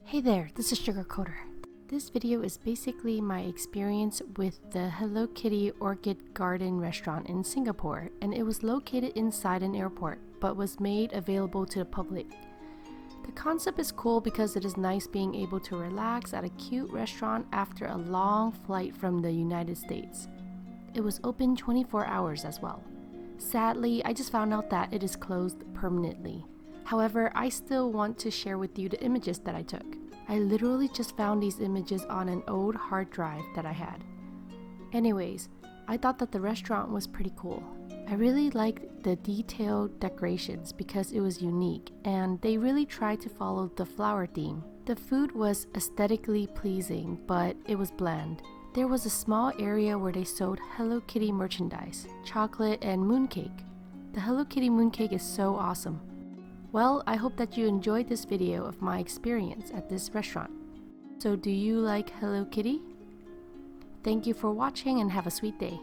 Hey there, this is Sugarcoder. This video is basically my experience with the Hello Kitty Orchid Garden restaurant in Singapore, and it was located inside an airport but was made available to the public. The concept is cool because it is nice being able to relax at a cute restaurant after a long flight from the United States. It was open 24 hours as well. Sadly, I just found out that it is closed permanently. However, I still want to share with you the images that I took. I literally just found these images on an old hard drive that I had. Anyways, I thought that the restaurant was pretty cool. I really liked the detailed decorations because it was unique and they really tried to follow the flower theme. The food was aesthetically pleasing, but it was bland. There was a small area where they sold Hello Kitty merchandise, chocolate and mooncake. The Hello Kitty mooncake is so awesome. Well, I hope that you enjoyed this video of my experience at this restaurant. So do you like Hello Kitty? Thank you for watching and have a sweet day.